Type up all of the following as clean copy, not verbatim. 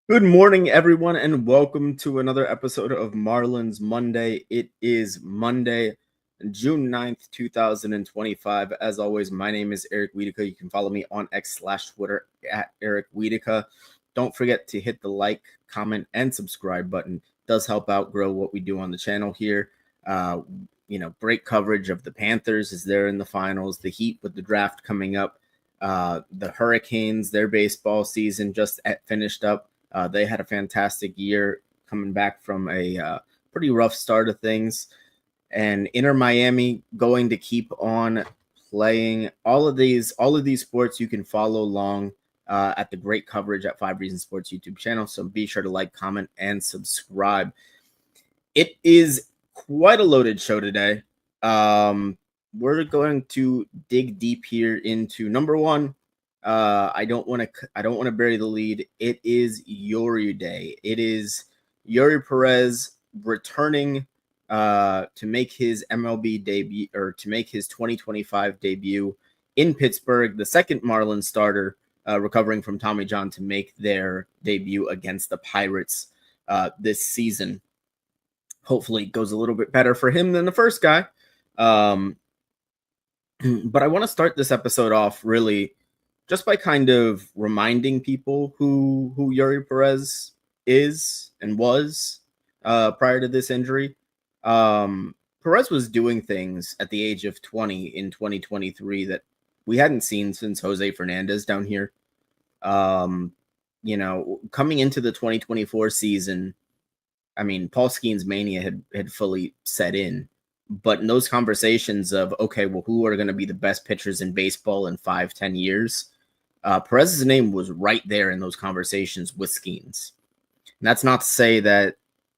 Good morning, everyone, and welcome to another episode of Marlins Monday. It is Monday, June 9th, 2025. As always, my name is Eric Wiedeke. You can follow me on X/Twitter at Eric Wiedeke. Don't forget to hit the like, comment, and subscribe button. It does help out grow what we do on the channel here. Great coverage of the Panthers as they're in the finals, the Heat with the draft coming up, the Hurricanes, their baseball season just finished up. They had a fantastic year coming back from a pretty rough start of things. And Inter Miami going to keep on playing all of these sports. You can follow along at the great coverage at 5 Reasons Sports YouTube channel. So be sure to like, comment, and subscribe. It is quite a loaded show today. We're going to dig deep here into number one. I don't want to bury the lead. It is Eury Day. It is Eury Perez returning to make his MLB debut, or to make his 2025 debut in Pittsburgh. The second Marlins starter recovering from Tommy John to make their debut against the Pirates this season. Hopefully it goes a little bit better for him than the first guy. But I want to start this episode off really just by kind of reminding people who Eury Perez is and was prior to this injury. Perez was doing things at the age of 20 in 2023 that we hadn't seen since Jose Fernandez down here. Coming into the 2024 season, I mean, Paul Skeens mania had fully set in. But in those conversations of, okay, well, who are going to be the best pitchers in baseball in 5-10 years? Perez's name was right there in those conversations with Skeens. And that's not to say that,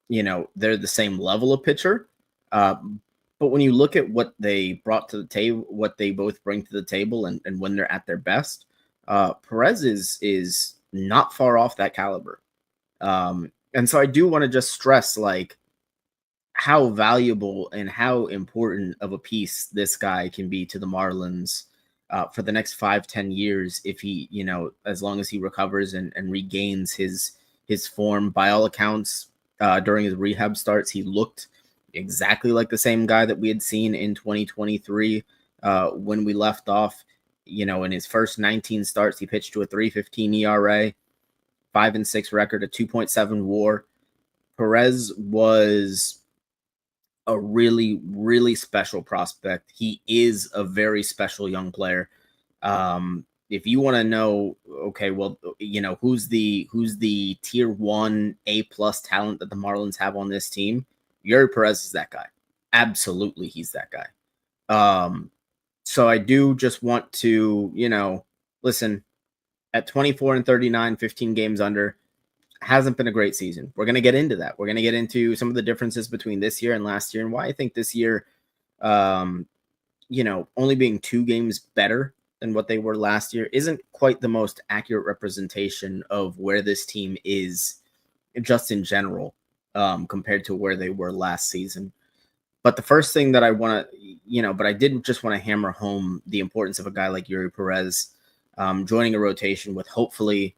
they're the same level of pitcher. But when you look at what they brought to the table, what they both bring to the table, and when they're at their best, Perez is not far off that caliber. And so I do want to just stress, how valuable and how important of a piece this guy can be to the Marlins for the next 5-10 years if he, as long as he recovers and regains his form. By all accounts, during his rehab starts, he looked exactly like the same guy that we had seen in 2023 when we left off. In his first 19 starts, he pitched to a 3.15 ERA, 5-6 record, a 2.7 WAR. Perez was a really, really special prospect. He is a very special young player. If you want to know, okay, well, who's the tier 1 A+ talent that the Marlins have on this team? Eury Perez is that guy. Absolutely, he's that guy. So I do just want to, listen, at 24-39, 15 games under, hasn't been a great season. We're going to get into that. We're going to get into some of the differences between this year and last year, and why I think this year, only being 2 games better than what they were last year isn't quite the most accurate representation of where this team is just in general, compared to where they were last season. But the first thing that I want to, but I did just want to hammer home the importance of a guy like Eury Perez joining a rotation with hopefully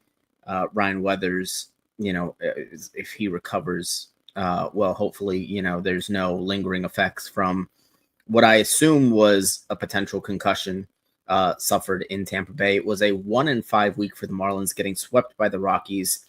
Ryan Weathers. If he recovers, hopefully, there's no lingering effects from what I assume was a potential concussion suffered in Tampa Bay. It was a 1-5 week for the Marlins, getting swept by the Rockies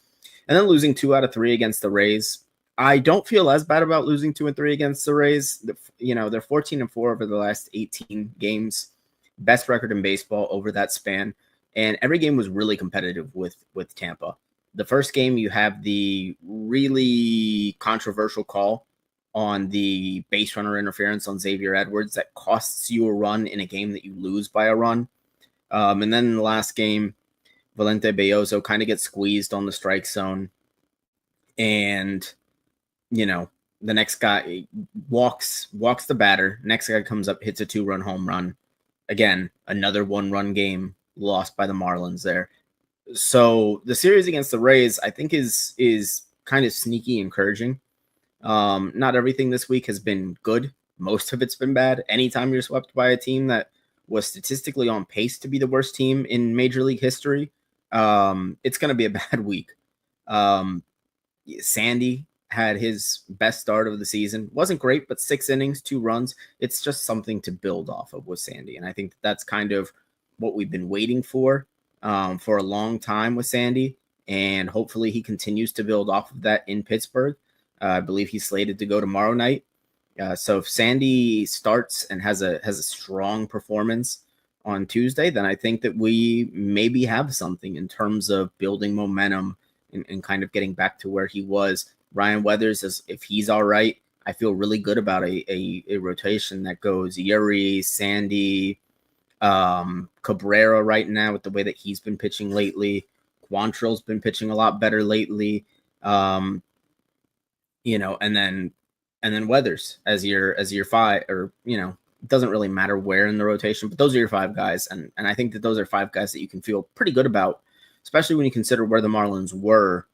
and then losing 2 out of 3 against the Rays. I don't feel as bad about losing 2 and 3 against the Rays. They're 14-4 over the last 18 games, best record in baseball over that span. And every game was really competitive with Tampa. The first game, you have the really controversial call on the base runner interference on Xavier Edwards that costs you a run in a game that you lose by a run. And then in the last game, Valente Belloso kind of gets squeezed on the strike zone. And, the next guy walks the batter. Next guy comes up, hits a 2-run home run. Again, another 1-run game lost by the Marlins there. So the series against the Rays, I think, is kind of sneaky encouraging. Not everything this week has been good. Most of it's been bad. Anytime you're swept by a team that was statistically on pace to be the worst team in Major League history, it's going to be a bad week. Sandy had his best start of the season. Wasn't great, but 6 innings, 2 runs. It's just something to build off of with Sandy. And I think that's kind of what we've been waiting for a long time with Sandy. And hopefully he continues to build off of that in Pittsburgh. I believe he's slated to go tomorrow night. So if Sandy starts and has a strong performance on Tuesday, then I think that we maybe have something in terms of building momentum and kind of getting back to where he was. Ryan Weathers, if he's all right, I feel really good about a rotation that goes Eury, Sandy, Cabrera right now with the way that he's been pitching lately. Quantrill's been pitching a lot better lately. And then Weathers as your 5, or it doesn't really matter where in the rotation, but those are your 5 guys, and I think that those are 5 guys that you can feel pretty good about, especially when you consider where the Marlins were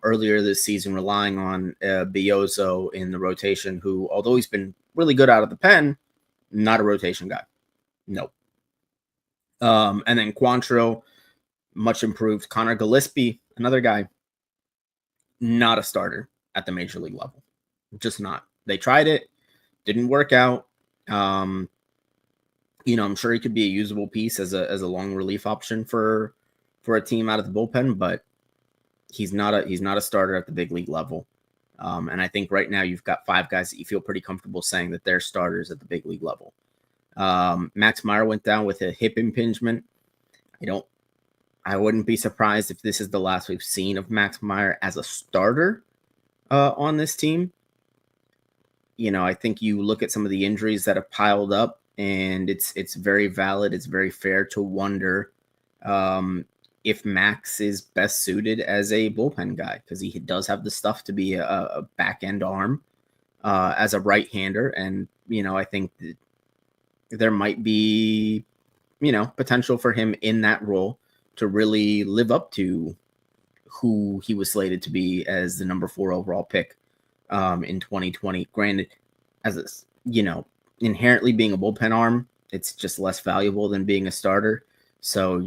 earlier this season, relying on Biozzo in the rotation, who, although he's been really good out of the pen, not a rotation guy. Nope. And then Quantrill, much improved. Connor Gillespie, another guy, not a starter at the major league level. Just not. They tried it, didn't work out. I'm sure he could be a usable piece as a long relief option for a team out of the bullpen, but he's not a starter at the big league level. And I think right now you've got 5 guys that you feel pretty comfortable saying that they're starters at the big league level. Max Meyer went down with a hip impingement. I wouldn't be surprised if this is the last we've seen of Max Meyer as a starter on this team. I think you look at some of the injuries that have piled up, and it's very valid. It's very fair to wonder if Max is best suited as a bullpen guy, because he does have the stuff to be a back end arm as a right-hander. And, I think that there might be, potential for him in that role to really live up to who he was slated to be as the number 4 overall pick in 2020. Granted, as inherently being a bullpen arm, it's just less valuable than being a starter. So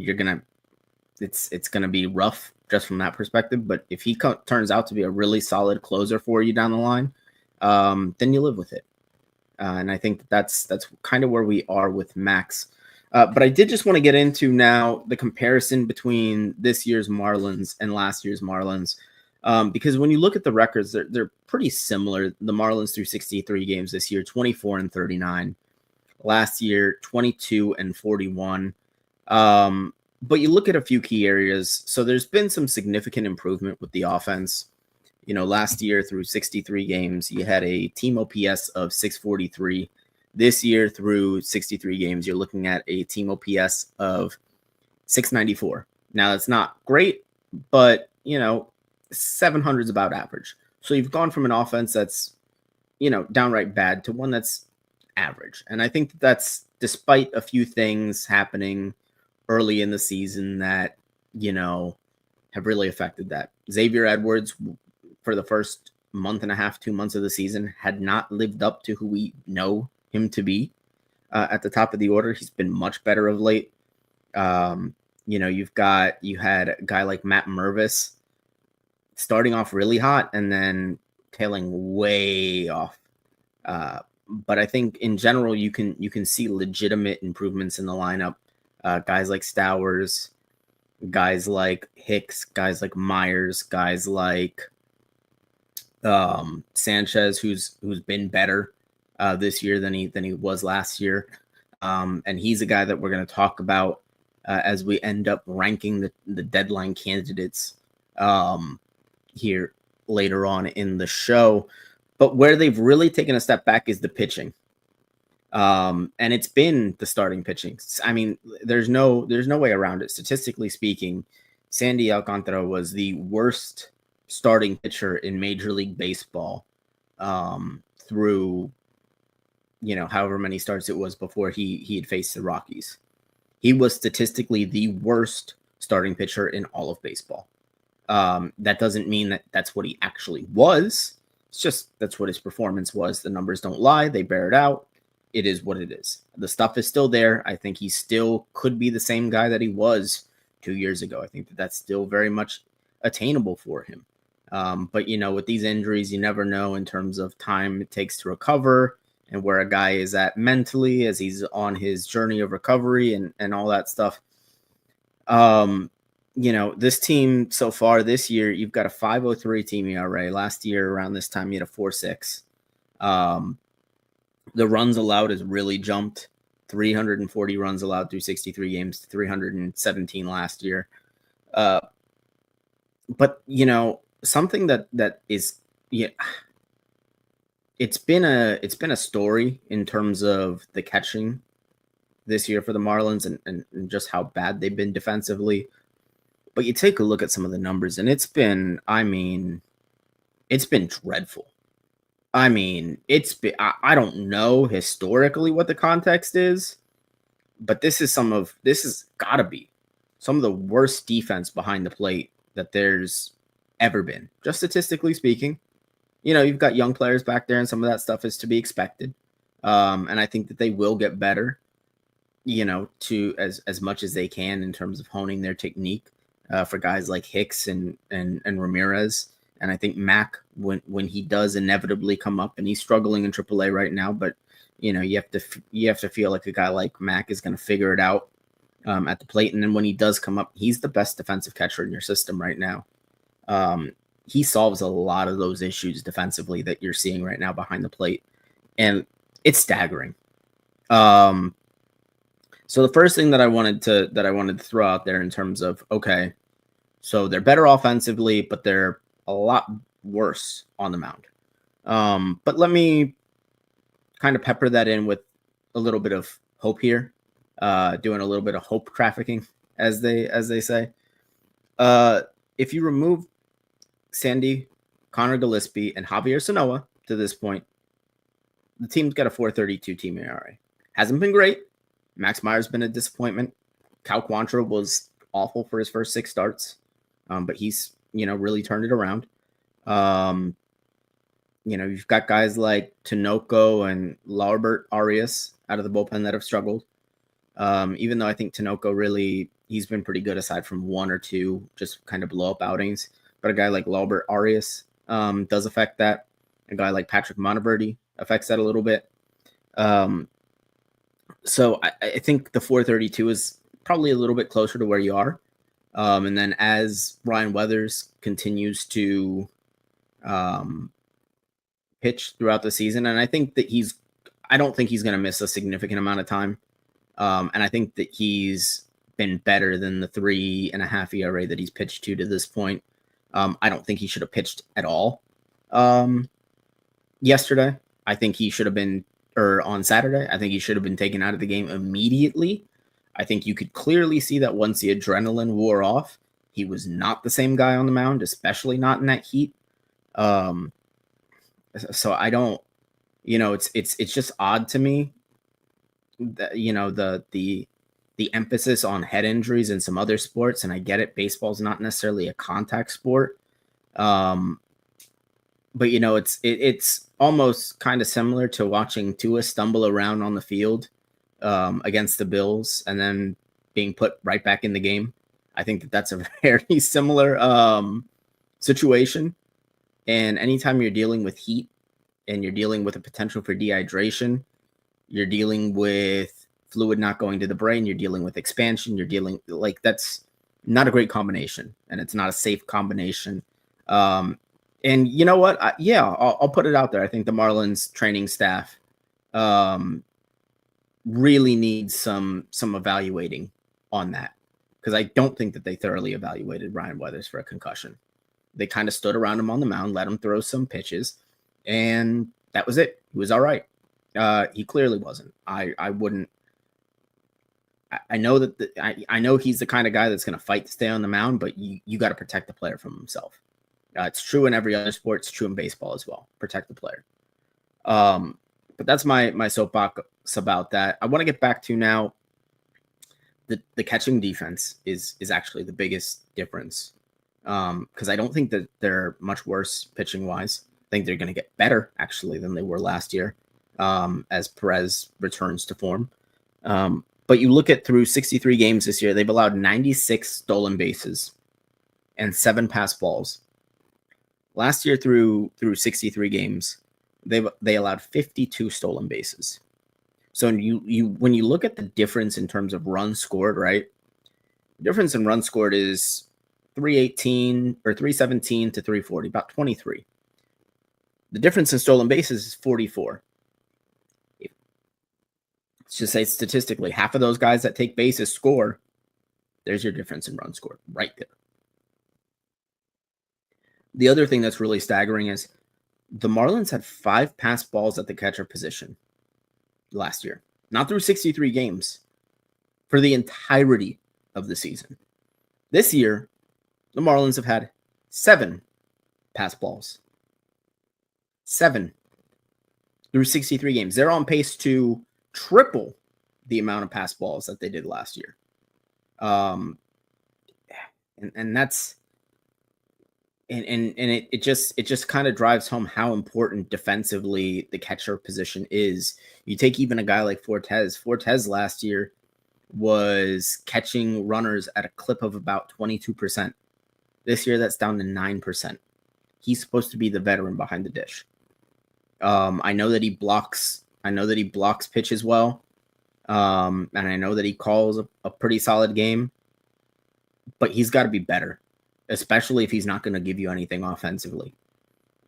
it's gonna be rough just from that perspective. But if he turns out to be a really solid closer for you down the line, then you live with it. And I think that's kind of where we are with Max. But I did just want to get into now the comparison between this year's Marlins and last year's Marlins. Because when you look at the records, they're pretty similar. The Marlins threw 63 games this year, 24-39. Last year, 22-41. But you look at a few key areas. So there's been some significant improvement with the offense. Last year through 63 games, you had a team OPS of 643. This year through 63 games, you're looking at a team OPS of 694. Now, that's not great, but, 700 is about average. So you've gone from an offense that's, downright bad to one that's average. And I think that's despite a few things happening early in the season that, have really affected that. Xavier Edwards, for the first month and a half, 2 months of the season, had not lived up to who we know him to be at the top of the order. He's been much better of late. You had a guy like Matt Mervis starting off really hot and then tailing way off. But I think in general, you can see legitimate improvements in the lineup. Guys like Stowers, guys like Hicks, guys like Myers, guys like Sanchez, who's been better this year than he was last year. And he's a guy that we're going to talk about as we end up ranking the deadline candidates here later on in the show. But where they've really taken a step back is the pitching. And it's been the starting pitching. I mean, there's no way around it. Statistically speaking, Sandy Alcantara was the worst starting pitcher in Major League Baseball through, however many starts it was before he had faced the Rockies. He was statistically the worst starting pitcher in all of baseball. That doesn't mean that that's what he actually was. It's just that's what his performance was. The numbers don't lie. They bear it out. It is what it is. The stuff is still there. I think he still could be the same guy that he was 2 years ago. I think that's still very much attainable for him. But, with these injuries, you never know in terms of time it takes to recover and where a guy is at mentally as he's on his journey of recovery and all that stuff. This team so far this year, you've got a 5.03 team ERA. Last year around this time, you had a 4.6. The runs allowed has really jumped. 340 runs allowed through 63 games, 317 last year. But something that is, it's been a story in terms of the catching this year for the Marlins and just how bad they've been defensively. But you take a look at some of the numbers, and it's been dreadful. I don't know historically what the context is, but this has got to be some of the worst defense behind the plate that there's ever been, just statistically speaking. You've got young players back there, and some of that stuff is to be expected. And I think that they will get better, to as much as they can in terms of honing their technique for guys like Hicks and Ramirez. And I think Mac, when he does inevitably come up, and he's struggling in AAA right now, but you have to feel like a guy like Mac is going to figure it out at the plate. And then when he does come up, he's the best defensive catcher in your system right now. He solves a lot of those issues defensively that you're seeing right now behind the plate, and it's staggering. So the first thing that I wanted to throw out there in terms of, okay, so they're better offensively, but they're a lot worse on the mound. But let me kind of pepper that in with a little bit of hope here, doing a little bit of hope trafficking, as they say. If you remove Sandy, Connor Gillespie, and Javier Sanoa to this point, the team's got a 4.32 team ERA. Hasn't been great. Max Meyer's been a disappointment. Cal Quantrill was awful for his first 6 starts, but he's really turned it around. You've got guys like Tinoco and Laubert Arias out of the bullpen that have struggled. Even though I think Tinoco he's been pretty good aside from 1 or 2 just kind of blow up outings. But a guy like Laubert Arias does affect that. A guy like Patrick Monteverdi affects that a little bit. So I think the 4.32 is probably a little bit closer to where you are. And then as Ryan Weathers continues to pitch throughout the season, and I think that I don't think he's going to miss a significant amount of time. And I think that he's been better than the 3.5 ERA that he's pitched to this point. I don't think he should have pitched at all yesterday. I think he should have been, or on Saturday, I think he should have been taken out of the game immediately. I think you could clearly see that once the adrenaline wore off, he was not the same guy on the mound, especially not in that heat. So I don't, it's just odd to me that, the emphasis on head injuries in some other sports, and I get it, baseball's not necessarily a contact sport. But it's almost kind of similar to watching Tua stumble around on the field against the Bills and then being put right back in the game. I think that's a very similar situation. And anytime you're dealing with heat and you're dealing with a potential for dehydration, you're dealing with fluid not going to the brain, you're dealing with expansion, that's not a great combination, and it's not a safe combination. And you know what? I'll put it out there. I think the Marlins training staff really needs some evaluating on that, because I don't think that they thoroughly evaluated Ryan Weathers for a concussion. They kind of stood around him on the mound, let him throw some pitches, and that was it. He was all right. He clearly wasn't. I wouldn't. I know that I know he's the kind of guy that's going to fight to stay on the mound, but you got to protect the player from himself. It's true in every other sport. It's true in baseball as well. Protect the player. But that's my soapbox about that. I want to get back to now. The catching defense is actually the biggest difference, because I don't think that they're much worse pitching wise. I think they're going to get better actually than they were last year, as Perez returns to form. But you look at through 63 games this year, they've allowed 96 stolen bases. and 7 pass balls. Last year through 63 games, they allowed 52 stolen bases. So when you look at the difference in terms of runs scored, right? The difference in runs scored is 318 or 317 to 340, about 23. The difference in stolen bases is 44. Let's just say statistically, half of those guys that take bases score. There's your difference in runs scored right there. The other thing that's really staggering is the Marlins had 5 pass balls at the catcher position last year, not through 63 games, for the entirety of the season. This year, the Marlins have had 7 pass balls. 7 through 63 games. They're on pace to triple the amount of pass balls that they did last year. And that's it just kind of drives home how important defensively the catcher position is. You take even a guy like Fortes. Fortes last year was catching runners at a clip of about 22%. This year, that's down to 9%. He's supposed to be the veteran behind the dish. I know that he blocks pitches well. And I know that he calls a pretty solid game, but he's got to be better, especially if he's not going to give you anything offensively.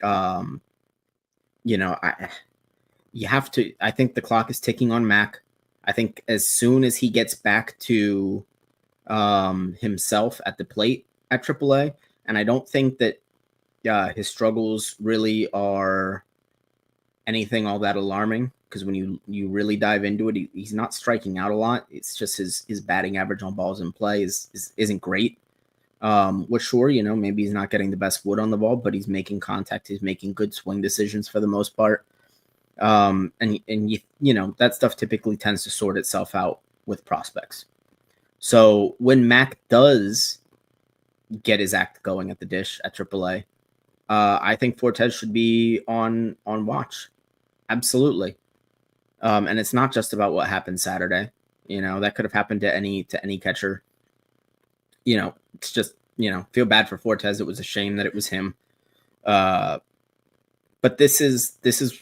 You have to. I think the clock is ticking on Mac. I think as soon as he gets back to himself at the plate at AAA, and I don't think that his struggles really are anything all that alarming, because when you really dive into it, he's not striking out a lot. It's just his batting average on balls in play isn't great. Which sure, maybe he's not getting the best wood on the ball, but he's making contact. He's making good swing decisions for the most part. And that stuff typically tends to sort itself out with prospects. So when Mac does get his act going at the dish at AAA, I think Fortes should be on watch. Absolutely. And it's not just about what happened Saturday. That could have happened to any catcher. It's just, feel bad for Fortes. It was a shame that it was him. But this is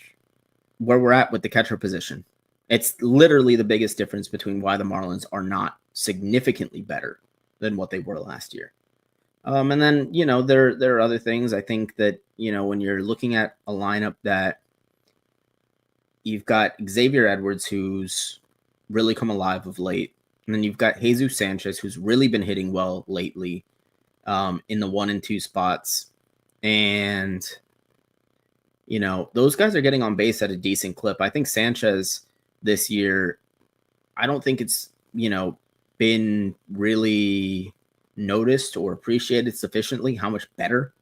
where we're at with the catcher position. It's literally the biggest difference between why the Marlins are not significantly better than what they were last year. And then, there are other things. I think that, when you're looking at a lineup that you've got Xavier Edwards, who's really come alive of late, and then you've got Jesus Sanchez, who's really been hitting well lately in the 1 and 2 spots. And, those guys are getting on base at a decent clip. I think Sanchez this year, I don't think it's, been really noticed or appreciated sufficiently how much better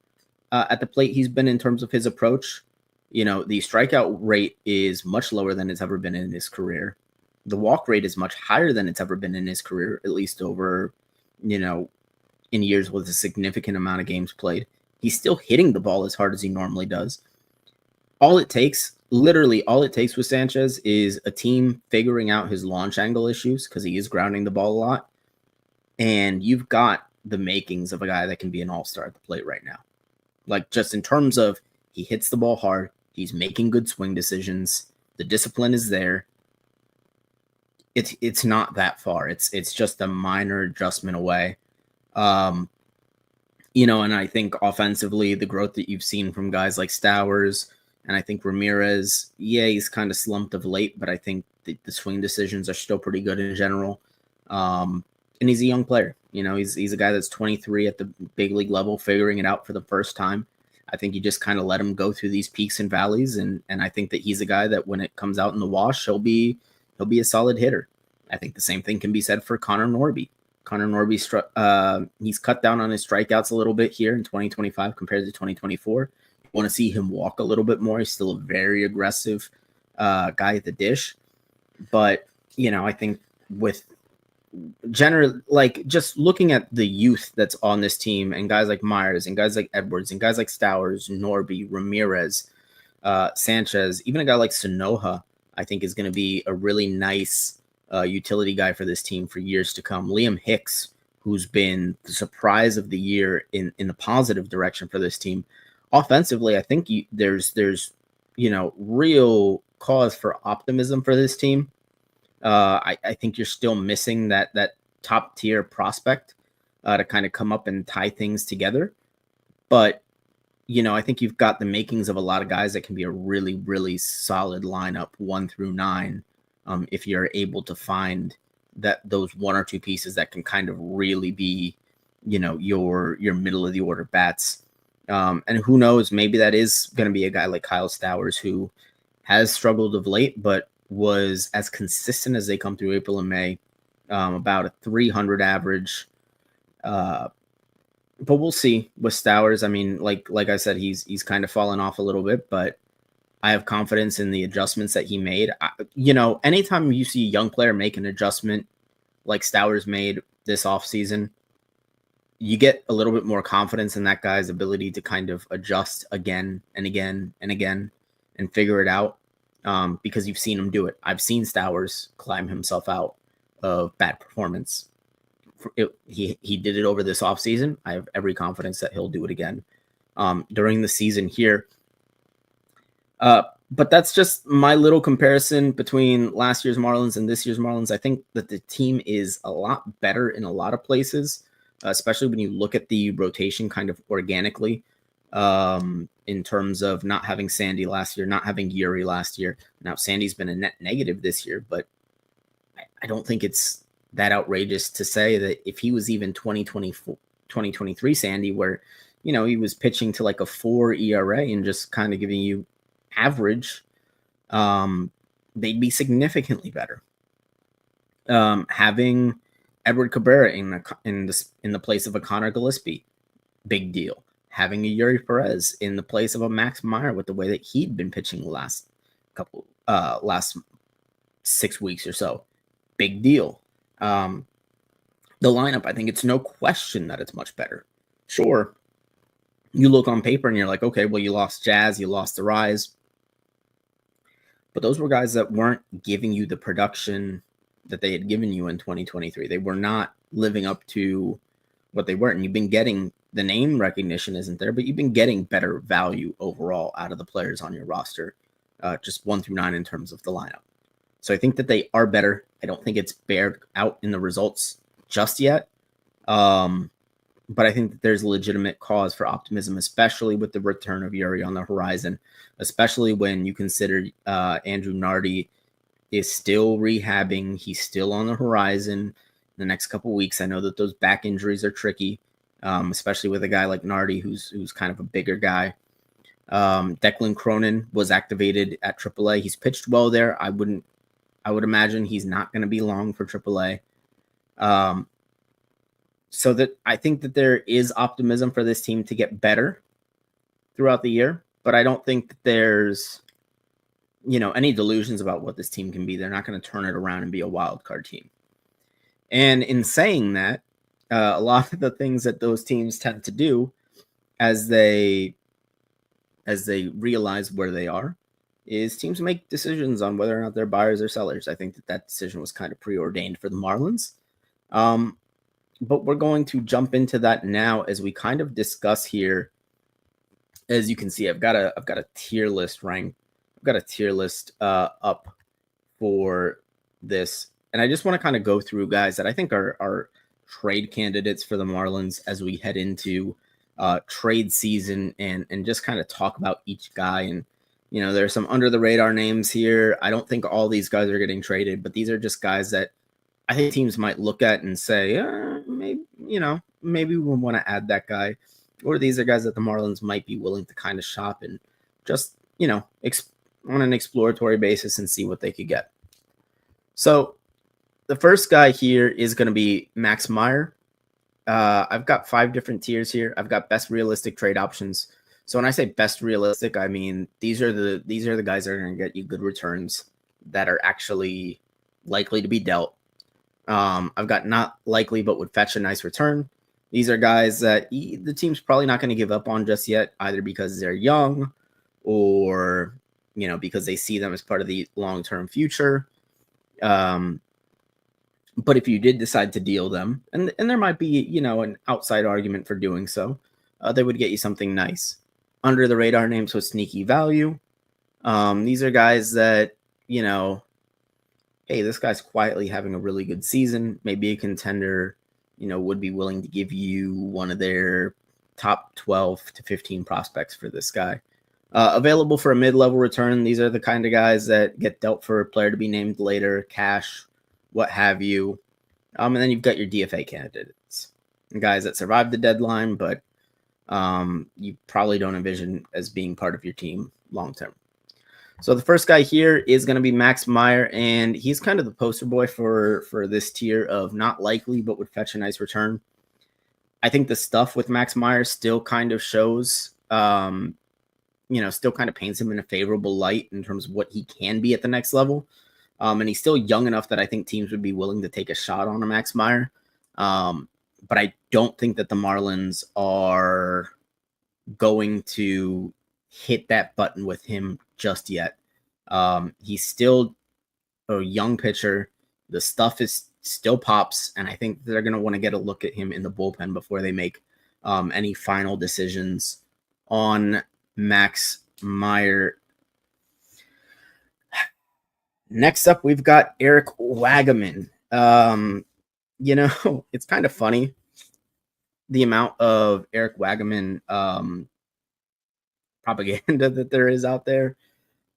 at the plate he's been in terms of his approach. The strikeout rate is much lower than it's ever been in his career. The walk rate is much higher than it's ever been in his career, at least over, in years with a significant amount of games played. He's still hitting the ball as hard as he normally does. Literally all it takes with Sanchez is a team figuring out his launch angle issues, because he is grounding the ball a lot. And you've got the makings of a guy that can be an all-star at the plate right now. Like, just in terms of he hits the ball hard, he's making good swing decisions, the discipline is there. It's not that far. It's just a minor adjustment away. And I think offensively, the growth that you've seen from guys like Stowers, and I think Ramirez, he's kind of slumped of late, but I think the swing decisions are still pretty good in general. And he's a young player. He's a guy that's 23 at the big league level, figuring it out for the first time. I think you just kind of let him go through these peaks and valleys, and I think that he's a guy that when it comes out in the wash, he'll be a solid hitter. I think the same thing can be said for Connor Norby. Connor Norby, he's cut down on his strikeouts a little bit here in 2025 compared to 2024. You want to see him walk a little bit more. He's still a very aggressive guy at the dish. But, I think with generally, like, just looking at the youth that's on this team, and guys like Myers and guys like Edwards and guys like Stowers, Norby, Ramirez, Sanchez, even a guy like Sonoha, I think is going to be a really nice utility guy for this team for years to come. Liam Hicks, who's been the surprise of the year in the positive direction for this team. Offensively, I think there's real cause for optimism for this team. I think you're still missing that top tier prospect to kind of come up and tie things together. But, I think you've got the makings of a lot of guys that can be a really, really solid lineup 1 through 9. If you're able to find those 1 or 2 pieces that can kind of really be, your middle of the order bats. And who knows, maybe that is going to be a guy like Kyle Stowers, who has struggled of late, but was as consistent as they come through April and May, about a 300 average. But we'll see with Stowers. I mean, like I said, he's kind of fallen off a little bit, but I have confidence in the adjustments that he made. Anytime you see a young player make an adjustment like Stowers made this offseason, you get a little bit more confidence in that guy's ability to kind of adjust again and again and again and figure it out, because you've seen him do it. I've seen Stowers climb himself out of bad performance. He did it over this offseason. I have every confidence that he'll do it again during the season here. But that's just my little comparison between last year's Marlins and this year's Marlins. I think that the team is a lot better in a lot of places, especially when you look at the rotation kind of organically, in terms of not having Sandy last year, not having Eury last year. Now, Sandy's been a net negative this year, but I don't think it's that outrageous to say that if he was even 2023 Sandy, where, he was pitching to like a 4 ERA and just kind of giving you average, they'd be significantly better. Having Edward Cabrera in the place of a Connor Gillespie, big deal. Having a Eury Perez in the place of a Max Meyer with the way that he'd been pitching the last 6 weeks or so, big deal. The lineup, I think it's no question that it's much better. Sure, you look on paper and you're like, okay, well, you lost Jazz, you lost the Rise, but those were guys that weren't giving you the production that they had given you in 2023. They were not living up to what they were, and you've been getting, the name recognition isn't there, but you've been getting better value overall out of the players on your roster, just 1 through 9 in terms of the lineup. So I think that they are better. I don't think it's bared out in the results just yet. But I think that there's legitimate cause for optimism, especially with the return of Eury on the horizon, especially when you consider Andrew Nardi is still rehabbing. He's still on the horizon the next couple of weeks. I know that those back injuries are tricky, especially with a guy like Nardi, who's kind of a bigger guy. Declan Cronin was activated at AAA. He's pitched well there. I would imagine he's not going to be long for AAA. So that I think that there is optimism for this team to get better throughout the year, but I don't think that there's, any delusions about what this team can be. They're not going to turn it around and be a wild card team. And in saying that, a lot of the things that those teams tend to do as they realize where they are is teams make decisions on whether or not they're buyers or sellers. I think that decision was kind of preordained for the Marlins. But we're going to jump into that now as we kind of discuss here. As you can see, I've got a tier list ranked. I've got a tier list up for this, and I just want to kind of go through guys that I think are trade candidates for the Marlins as we head into trade season, and just kind of talk about each guy. And there's some under the radar names here. I don't think all these guys are getting traded, but these are just guys that I think teams might look at and say, maybe we want to add that guy. Or these are guys that the Marlins might be willing to kind of shop and just, on an exploratory basis and see what they could get. So the first guy here is going to be Max Meyer. I've got 5 different tiers here. I've got best realistic trade options. So when I say best realistic, I mean these are the guys that are going to get you good returns that are actually likely to be dealt. I've got not likely, but would fetch a nice return. These are guys that the team's probably not going to give up on just yet, either because they're young or, because they see them as part of the long-term future. But if you did decide to deal them, and there might be, an outside argument for doing so, they would get you something nice. Under the radar names with sneaky value. These are guys that, hey, this guy's quietly having a really good season. Maybe a contender, would be willing to give you one of their top 12 to 15 prospects for this guy. Available for a mid-level return. These are the kind of guys that get dealt for a player to be named later, cash, what have you. And then you've got your DFA candidates, guys that survived the deadline, but you probably don't envision as being part of your team long-term. So the first guy here is going to be Max Meyer, and he's kind of the poster boy for this tier of not likely, but would fetch a nice return. I think the stuff with Max Meyer still kind of shows, still kind of paints him in a favorable light in terms of what he can be at the next level. And he's still young enough that I think teams would be willing to take a shot on a Max Meyer. But I don't think that the Marlins are going to hit that button with him just yet. He's still a young pitcher. The stuff is still pops, and I think they're going to want to get a look at him in the bullpen before they make any final decisions on Max Meyer. Next up, we've got Eric Wiedeke. It's kind of funny the amount of Eric Wiedeke propaganda that there is out there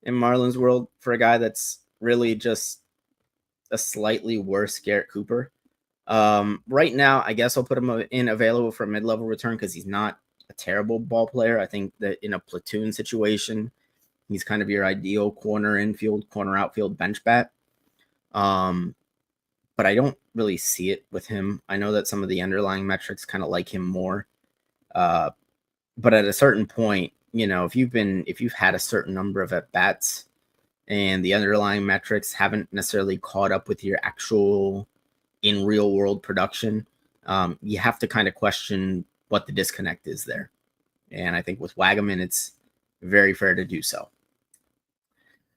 in Marlins world for a guy that's really just a slightly worse Garrett Cooper. Right now, I guess I'll put him in available for a mid-level return because he's not a terrible ball player. I think that in a platoon situation, he's kind of your ideal corner infield, corner outfield bench bat. But I don't really see it with him. I know that some of the underlying metrics kind of like him more. But at a certain point, if you've had a certain number of at bats and the underlying metrics haven't necessarily caught up with your actual in real world production, you have to kind of question what the disconnect is there. And I think with Wiedeke, it's very fair to do so.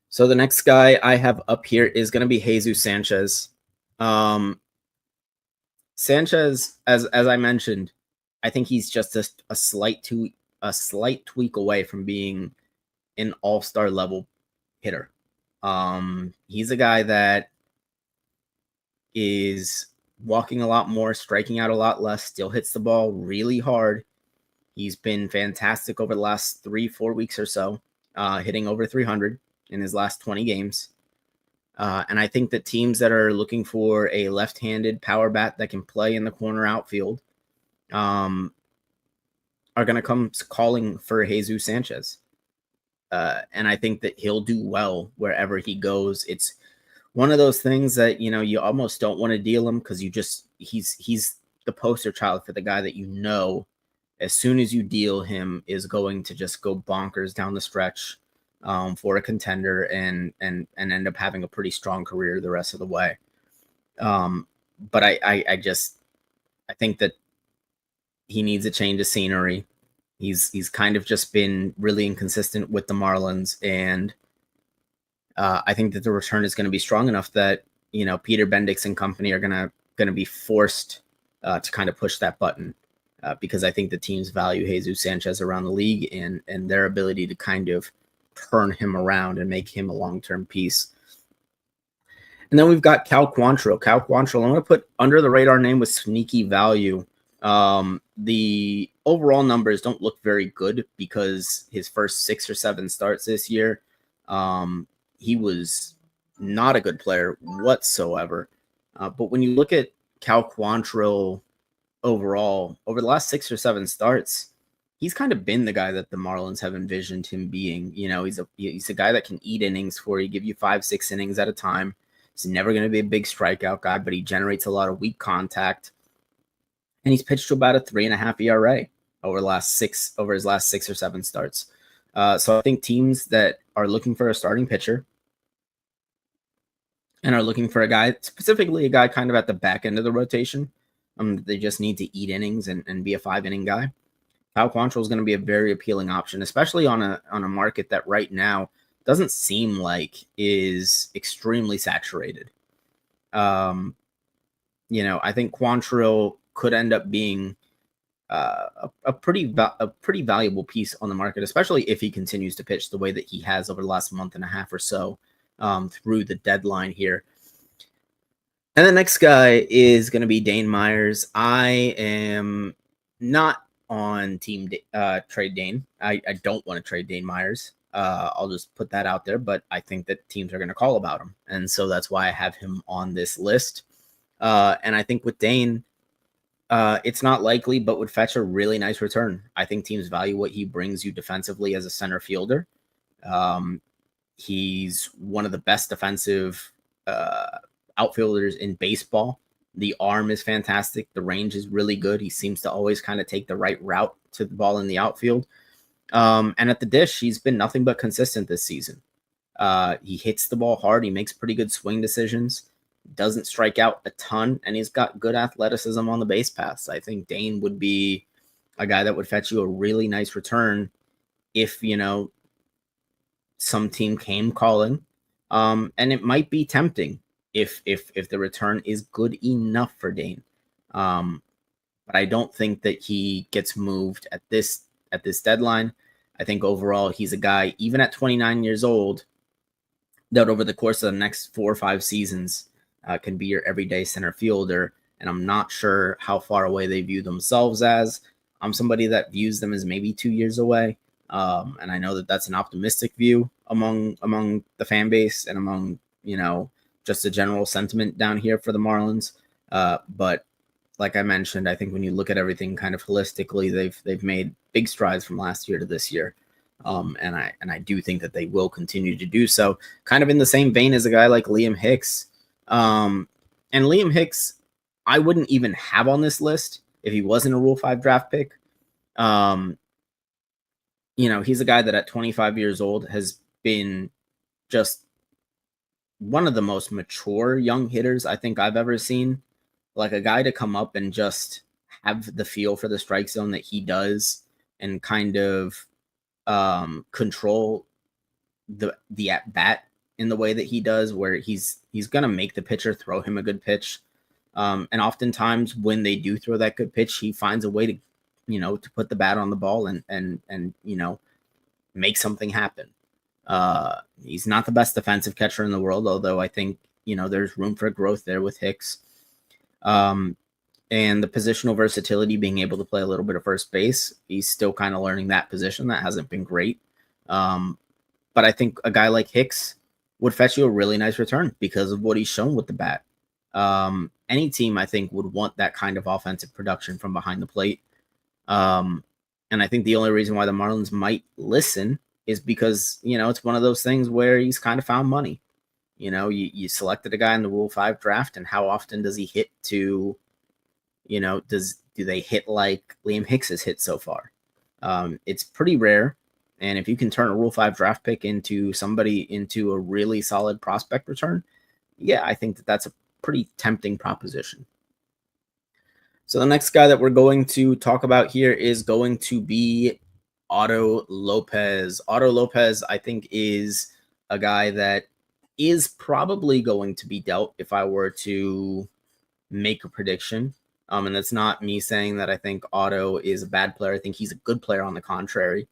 So the next guy I have up here is going to be Jesus Sanchez. Sanchez, as I mentioned, I think he's just a slight tweak away from being an all-star level hitter. He's a guy that is walking a lot more, striking out a lot less, still hits the ball really hard. He's been fantastic over the last 3-4 weeks or so, hitting over 300 in his last 20 games. And I think that teams that are looking for a left-handed power bat that can play in the corner outfield are going to come calling for Jesus Sanchez. And I think that he'll do well wherever he goes. It's one of those things that, you almost don't want to deal him because he's the poster child for the guy that, as soon as you deal him is going to just go bonkers down the stretch for a contender and end up having a pretty strong career the rest of the way. But I think that he needs a change of scenery. He's kind of just been really inconsistent with the Marlins, and I think that the return is going to be strong enough that Peter Bendix and company are going to be forced to kind of push that button because I think the teams value Jesus Sanchez around the league and their ability to kind of turn him around and make him a long-term piece. And then we've got Cal Quantrill. Cal Quantrill, I'm going to put under the radar name with sneaky value. The overall numbers don't look very good because his first 6 or 7 starts this year, he was not a good player whatsoever. But when you look at Cal Quantrill overall, over the last 6 or 7 starts, he's kind of been the guy that the Marlins have envisioned him being. He's a guy that can eat innings for you, give you 5-6 innings at a time. He's never going to be a big strikeout guy, but he generates a lot of weak contact. And he's pitched to about a 3.5 ERA over his last 6 or 7 starts. So I think teams that are looking for a starting pitcher and are looking for a guy, specifically a guy kind of at the back end of the rotation, they just need to eat innings and be a 5-inning guy. Cal Quantrill is going to be a very appealing option, especially on a market that right now doesn't seem like is extremely saturated. I think Quantrill could end up being a pretty valuable piece on the market, especially if he continues to pitch the way that he has over the last month and a half or so through the deadline here. And the next guy is going to be Dane Myers. I am not on team trade Dane. I don't want to trade Dane Myers. I'll just put that out there, but I think that teams are going to call about him. And so that's why I have him on this list. And I think with Dane, it's not likely, but would fetch a really nice return. I think teams value what he brings you defensively as a center fielder. He's one of the best defensive outfielders in baseball. The arm is fantastic. The range is really good. He seems to always kind of take the right route to the ball in the outfield. And at the dish, he's been nothing but consistent this season. He hits the ball hard. He makes pretty good swing decisions. Doesn't strike out a ton, and he's got good athleticism on the base paths. I think Dane would be a guy that would fetch you a really nice return if, some team came calling. And it might be tempting if the return is good enough for Dane. But I don't think that he gets moved at this deadline. I think overall he's a guy, even at 29 years old, that over the course of the next 4 or 5 seasons can be your everyday center fielder. And I'm not sure how far away they view themselves as. I'm somebody that views them as maybe 2 years away. And I know that that's an optimistic view among the fan base and among, just a general sentiment down here for the Marlins. But like I mentioned, I think when you look at everything kind of holistically, they've made big strides from last year to this year. And I do think that they will continue to do so, kind of in the same vein as a guy like Liam Hicks. And Liam Hicks, I wouldn't even have on this list if he wasn't a Rule 5 draft pick. He's a guy that at 25 years old has been just one of the most mature young hitters I think I've ever seen. Like a guy to come up and just have the feel for the strike zone that he does and kind of control the at bat in the way that he does, where he's going to make the pitcher throw him a good pitch. And oftentimes when they do throw that good pitch, he finds a way to, to put the bat on the ball and make something happen. He's not the best defensive catcher in the world, although I think, there's room for growth there with Hicks. And the positional versatility, being able to play a little bit of first base, he's still kind of learning that position. That hasn't been great. But I think a guy like Hicks would fetch you a really nice return because of what he's shown with the bat. Any team, I think, would want that kind of offensive production from behind the plate. And I think the only reason why the Marlins might listen is because, it's one of those things where he's kind of found money. You selected a guy in the Rule 5 draft, and how often does he hit to, do they hit like Liam Hicks has hit so far? It's pretty rare. And if you can turn a Rule 5 draft pick into a really solid prospect return, yeah, I think that that's a pretty tempting proposition. So the next guy that we're going to talk about here is going to be Otto Lopez. Otto Lopez, I think, is a guy that is probably going to be dealt if I were to make a prediction. And that's not me saying that I think Otto is a bad player. I think he's a good player on the contrary.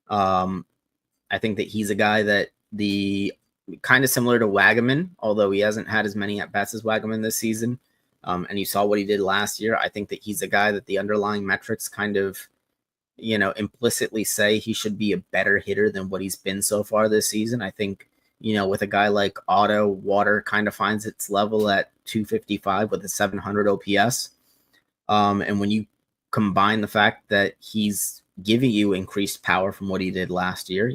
I think that he's a guy that the kind of similar to Wagaman, although he hasn't had as many at-bats as Wagaman this season. And you saw what he did last year. I think that he's a guy that the underlying metrics kind of, implicitly say he should be a better hitter than what he's been so far this season. I think, with a guy like Otto, Water kind of finds its level at 255 with a 700 OPS. And when you combine the fact that he's giving you increased power from what he did last year,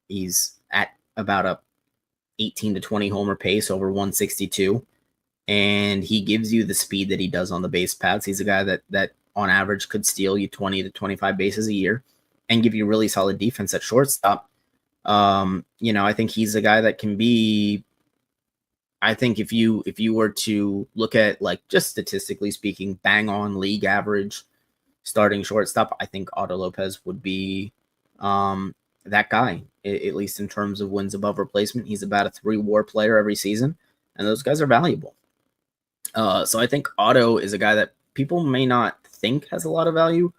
he's at about a 18 to 20 homer pace over 162. And he gives you the speed that he does on the base paths. He's a guy that on average could steal you 20 to 25 bases a year and give you really solid defense at shortstop. I think he's a guy that can be, I think if you were to look at, like, just statistically speaking, bang on league average starting shortstop, I think Otto Lopez would be that guy, at least in terms of wins above replacement. He's about a 3 WAR player every season, and those guys are valuable. So I think Otto is a guy that people may not think has a lot of value,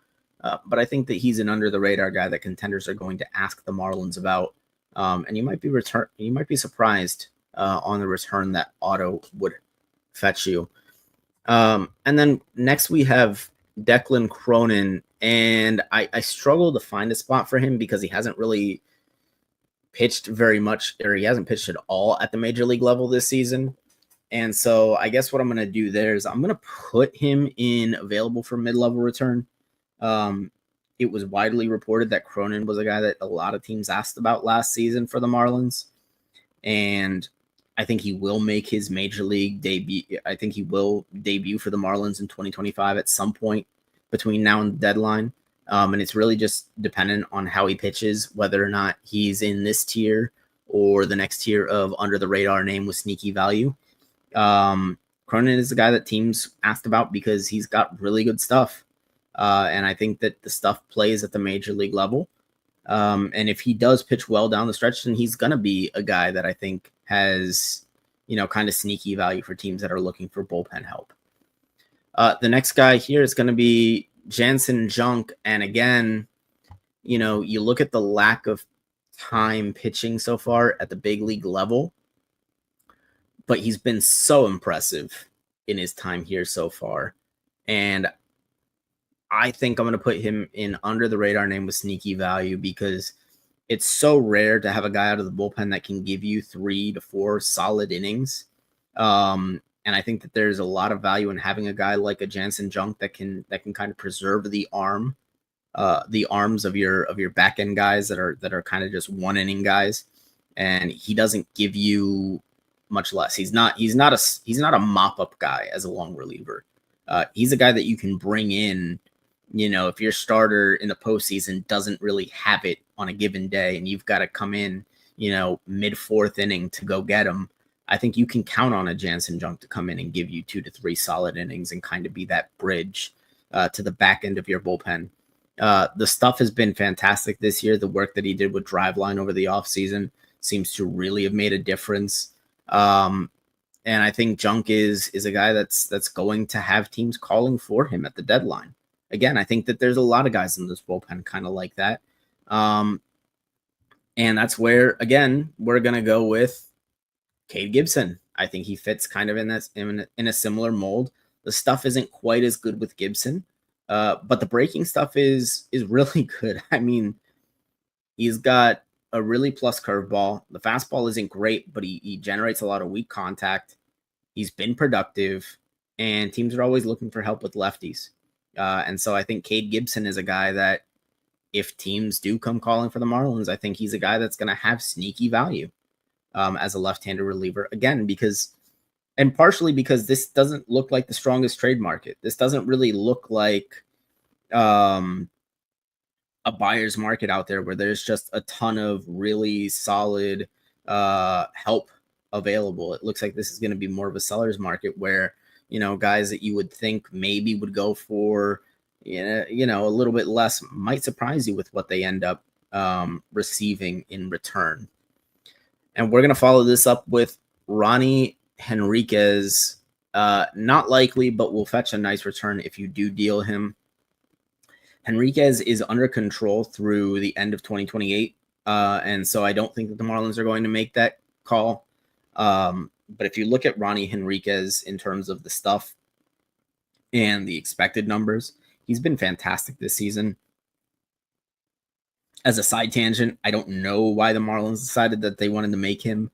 but I think that he's an under the radar guy that contenders are going to ask the Marlins about. And you might be surprised on the return that Otto would fetch you. And then next we have Declan Cronin, and I struggle to find a spot for him because he hasn't really pitched very much, or he hasn't pitched at all at the major league level this season. And so I guess what I'm going to do there is I'm going to put him in available for mid-level return. It was widely reported that Cronin was a guy that a lot of teams asked about last season for the Marlins. And I think he will make his major league debut. I think he will debut for the Marlins in 2025 at some point between now and the deadline. And it's really just dependent on how he pitches, whether or not he's in this tier or the next tier of under the radar name with sneaky value. Cronin is the guy that teams asked about because he's got really good stuff. And I think that the stuff plays at the major league level. And if he does pitch well down the stretch, then he's going to be a guy that I think has, kind of sneaky value for teams that are looking for bullpen help. The next guy here is going to be Jansen Junk. And again, you look at the lack of time pitching so far at the big league level, but he's been so impressive in his time here so far. And I think I'm going to put him in under the radar name with sneaky value because it's so rare to have a guy out of the bullpen that can give you 3 to 4 solid innings. And I think that there's a lot of value in having a guy like a Jansen Junk that can kind of preserve the arms of your back end guys that are kind of just 1 inning guys. And he doesn't give you much less. He's not a mop up guy as a long reliever. He's a guy that you can bring in, if your starter in the postseason doesn't really have it on a given day and you've got to come in, mid 4th inning to go get him. I think you can count on a Jansen Junk to come in and give you 2 to 3 solid innings and kind of be that bridge to the back end of your bullpen. The stuff has been fantastic this year. The work that he did with Driveline over the offseason seems to really have made a difference. And I think Junk is a guy that's going to have teams calling for him at the deadline. Again, I think that there's a lot of guys in this bullpen kind of like that. And that's where, again, we're going to go with Cade Gibson. I think he fits kind of in a similar mold. The stuff isn't quite as good with Gibson, but the breaking stuff is really good. I mean, he's got a really plus curveball. The fastball isn't great, but he generates a lot of weak contact. He's been productive, and teams are always looking for help with lefties. And so I think Cade Gibson is a guy that if teams do come calling for the Marlins, I think he's a guy that's going to have sneaky value as a left-handed reliever. Again, partially because this doesn't look like the strongest trade market. This doesn't really look like a buyer's market out there where there's just a ton of really solid help available. It looks like this is going to be more of a seller's market where, guys that you would think maybe would go for, a little bit less might surprise you with what they end up receiving in return. And we're going to follow this up with Ronnie Henriquez. Not likely, but will fetch a nice return if you do deal him. Henriquez is under control through the end of 2028. And so I don't think that the Marlins are going to make that call. But if you look at Ronnie Henriquez in terms of the stuff and the expected numbers, he's been fantastic this season. As a side tangent, I don't know why the Marlins decided that they wanted to make him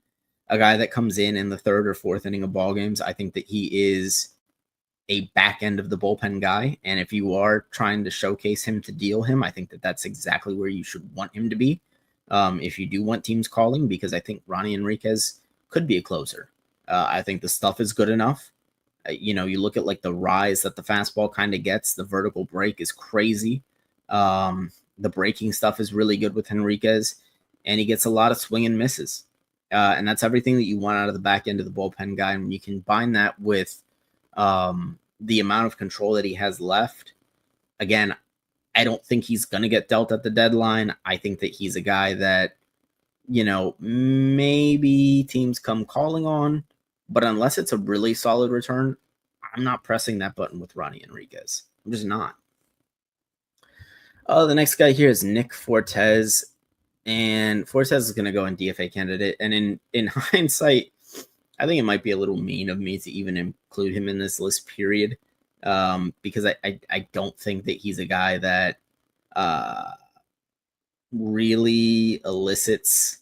a guy that comes in the 3rd or 4th inning of ball games. I think that he is a back end of the bullpen guy. And if you are trying to showcase him to deal him, I think that that's exactly where you should want him to be. If you do want teams calling, because I think Ronnie Henriquez could be a closer. I think the stuff is good enough. You look at like the rise that the fastball kind of gets, the vertical break is crazy. The breaking stuff is really good with Henriquez, and he gets a lot of swing and misses. And that's everything that you want out of the back end of the bullpen guy. And when you combine that with the amount of control that he has left, again, I don't think he's going to get dealt at the deadline. I think that he's a guy that, maybe teams come calling on, but unless it's a really solid return, I'm not pressing that button with Ronnie Enriquez. I'm just not. The next guy here is Nick Fortes, and Fortes is going to go in DFA candidate. And in hindsight, I think it might be a little mean of me to even include him in this list, period, because I don't think that he's a guy that really elicits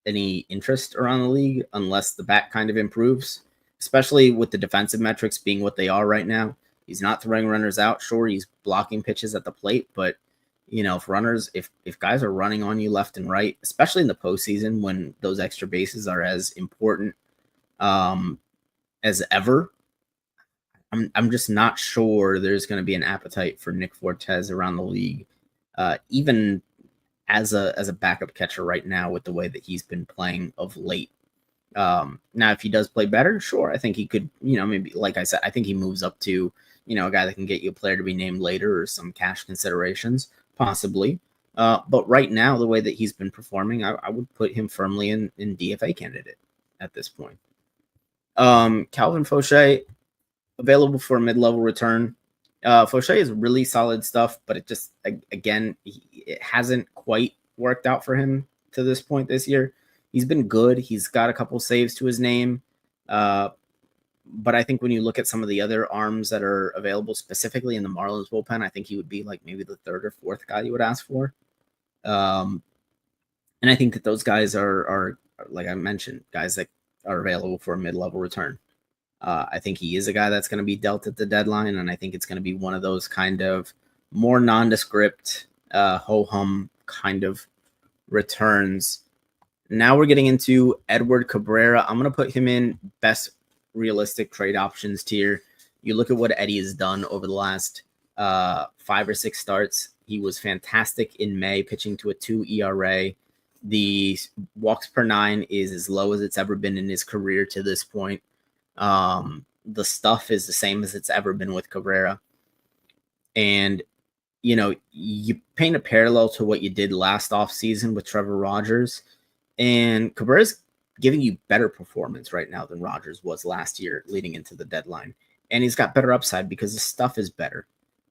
any interest around the league unless the bat kind of improves, especially with the defensive metrics being what they are right now. He's not throwing runners out. Sure, he's blocking pitches at the plate, but if guys are running on you left and right, especially in the postseason when those extra bases are as important as ever, I'm just not sure there's going to be an appetite for Nick Fortes around the league, even as a backup catcher right now with the way that he's been playing of late. Now, if he does play better, sure, I think he could, maybe, like I said, I think he moves up to, a guy that can get you a player to be named later or some cash considerations, possibly. But right now, the way that he's been performing, I would put him firmly in DFA candidate at this point. Calvin Fauché, available for a mid-level return. Fauché is really solid stuff, but it just, again, it hasn't quite worked out for him to this point this year. He's been good. He's got a couple saves to his name. But I think when you look at some of the other arms that are available, specifically in the Marlins bullpen, I think he would be like maybe the third or fourth guy you would ask for. And I think that those guys are, like I mentioned, guys that are available for a mid-level return. I think he is a guy that's going to be dealt at the deadline, and I think it's going to be one of those kind of more nondescript, ho-hum kind of returns. Now we're getting into Edward Cabrera. I'm going to put him in best realistic trade options tier. You look at what Eddie has done over the last 5 or 6 starts. He was fantastic in May, pitching to a 2 ERA. The walks per 9 is as low as it's ever been in his career to this point. The stuff is the same as it's ever been with Cabrera. And, you paint a parallel to what you did last offseason with Trevor Rogers. And Cabrera's giving you better performance right now than Rogers was last year leading into the deadline. And he's got better upside because the stuff is better.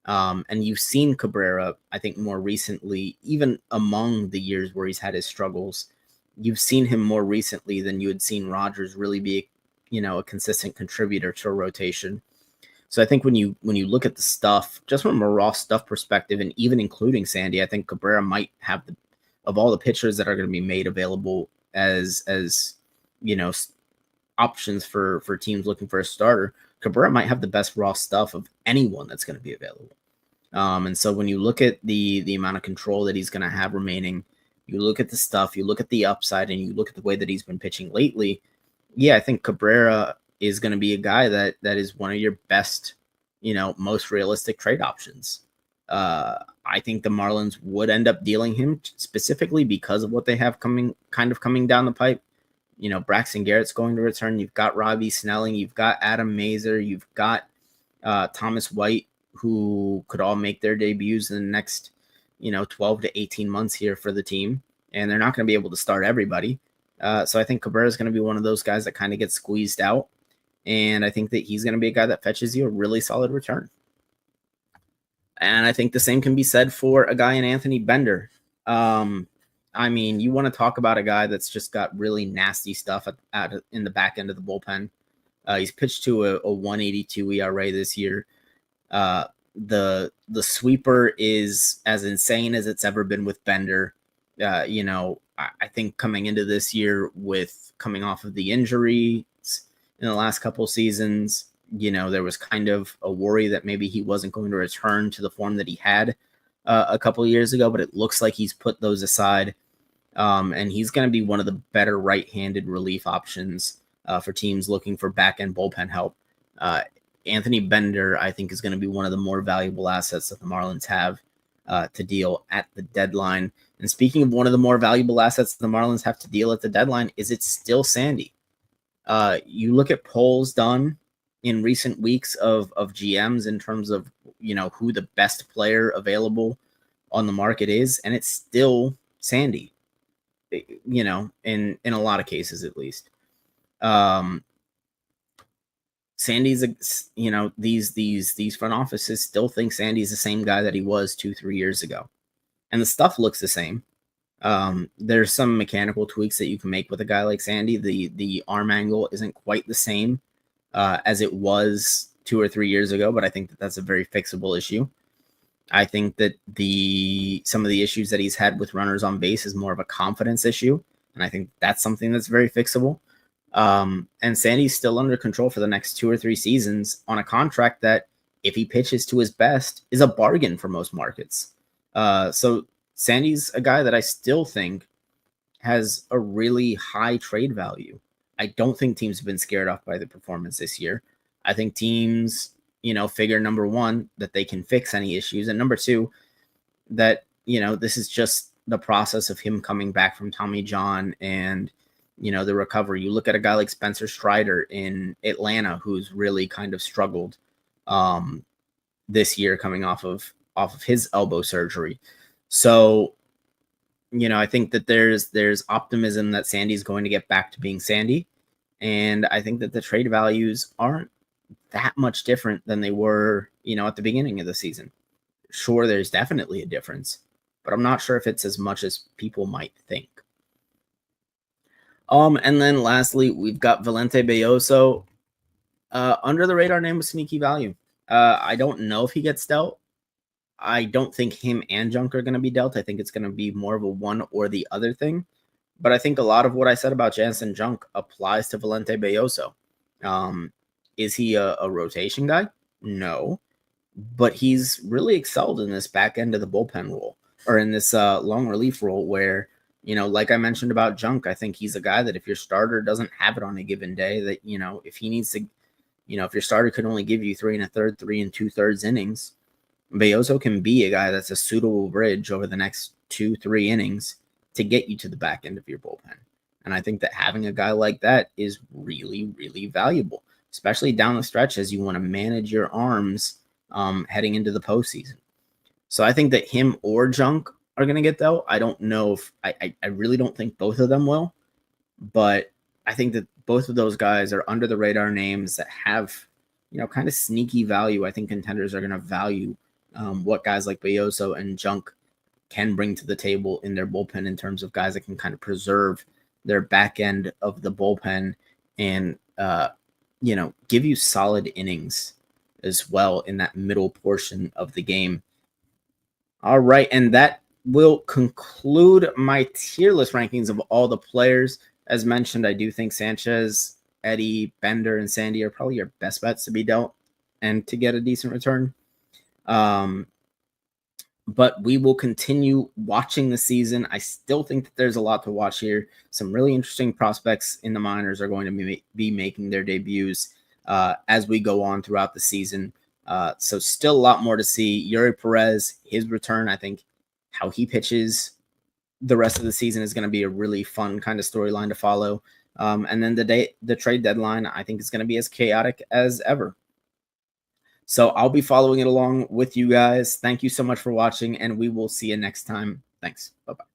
And you've seen Cabrera, I think, more recently, even among the years where he's had his struggles, you've seen him more recently than you had seen Rogers really be, a consistent contributor to a rotation. So I think when you look at the stuff, just from a raw stuff perspective, and even including Sandy, I think Cabrera might have of all the pitchers that are going to be made available as options for teams looking for a starter, Cabrera might have the best raw stuff of anyone that's going to be available. And so when you look at the amount of control that he's going to have remaining, you look at the stuff, you look at the upside, and you look at the way that he's been pitching lately. Yeah, I think Cabrera is going to be a guy that is one of your best, most realistic trade options. I think the Marlins would end up dealing him specifically because of what they have coming down the pipe. Braxton Garrett's going to return. You've got Robbie Snelling. You've got Adam Mazur. You've got Thomas White, who could all make their debuts in the next, 12 to 18 months here for the team. And they're not going to be able to start everybody. So I think Cabrera is going to be one of those guys that kind of gets squeezed out. And I think that he's going to be a guy that fetches you a really solid return. And I think the same can be said for a guy in Anthony Bender. I mean, you want to talk about a guy that's just got really nasty stuff in the back end of the bullpen. He's pitched to a 1.82 ERA this year. The sweeper is as insane as it's ever been with Bender. I think coming into this year with coming off of the injuries in the last couple of seasons, there was kind of a worry that maybe he wasn't going to return to the form that he had a couple of years ago, but it looks like he's put those aside. And he's going to be one of the better right-handed relief options for teams looking for back-end bullpen help. Anthony Bender, I think, is going to be one of the more valuable assets that the Marlins have to deal at the deadline. And speaking of one of the more valuable assets the Marlins have to deal at the deadline, is it still Sandy? You look at polls done in recent weeks of GMs in terms of, who the best player available on the market is, and it's still Sandy, in a lot of cases at least. Sandy's these front offices still think Sandy's the same guy that he was 2-3 years ago, and the stuff looks the same. There's some mechanical tweaks that you can make with a guy like Sandy. The arm angle isn't quite the same as it was 2 or 3 years ago, but I think that that's a very fixable issue. I think that some of the issues that he's had with runners on base is more of a confidence issue, and I think that's something that's very fixable. And Sandy's still under control for the next 2 or 3 seasons on a contract that, if he pitches to his best, is a bargain for most markets. So Sandy's a guy that I still think has a really high trade value. I don't think teams have been scared off by the performance this year. I think teams, figure, number one, that they can fix any issues, and number two, that, this is just the process of him coming back from Tommy John and, the recovery. You look at a guy like Spencer Strider in Atlanta, who's really kind of struggled this year coming off of his elbow surgery. So, I think that there's optimism that Sandy's going to get back to being Sandy. And I think that the trade values aren't that much different than they were, at the beginning of the season. Sure, there's definitely a difference, but I'm not sure if it's as much as people might think. And then lastly, we've got Valente Belloso, under the radar name with sneaky value. I don't know if he gets dealt. I don't think him and Junk are going to be dealt. I think it's going to be more of a one or the other thing. But I think a lot of what I said about Jansen Junk applies to Valente Belloso. Is he a rotation guy? No. But he's really excelled in this back end of the bullpen role, or in this long relief role where, like I mentioned about Junk, I think he's a guy that if your starter doesn't have it on a given day, that, if he needs to, if your starter could only give you 3 1/3, 3 2/3 innings, Belloso can be a guy that's a suitable bridge over the next 2-3 innings to get you to the back end of your bullpen. And I think that having a guy like that is really, really valuable, especially down the stretch as you want to manage your arms heading into the postseason. So I think that him or Junk are going to get dealt. I don't know if I really don't think both of them will, but I think that both of those guys are under the radar names that have, kind of sneaky value. I think contenders are going to value what guys like Belloso and Junk can bring to the table in their bullpen in terms of guys that can kind of preserve their back end of the bullpen and, give you solid innings as well in that middle portion of the game. All right. And that will conclude my tier list rankings of all the players. As mentioned, I do think Sanchez, Eddie, Bender, and Sandy are probably your best bets to be dealt and to get a decent return. But we will continue watching the season. I still think that there's a lot to watch here. Some really interesting prospects in the minors are going to be making their debuts as we go on throughout the season. So still a lot more to see. Eury Perez, his return, I think how he pitches the rest of the season is going to be a really fun kind of storyline to follow. And then the trade deadline, I think, is going to be as chaotic as ever. So I'll be following it along with you guys. Thank you so much for watching, and we will see you next time. Thanks. Bye-bye.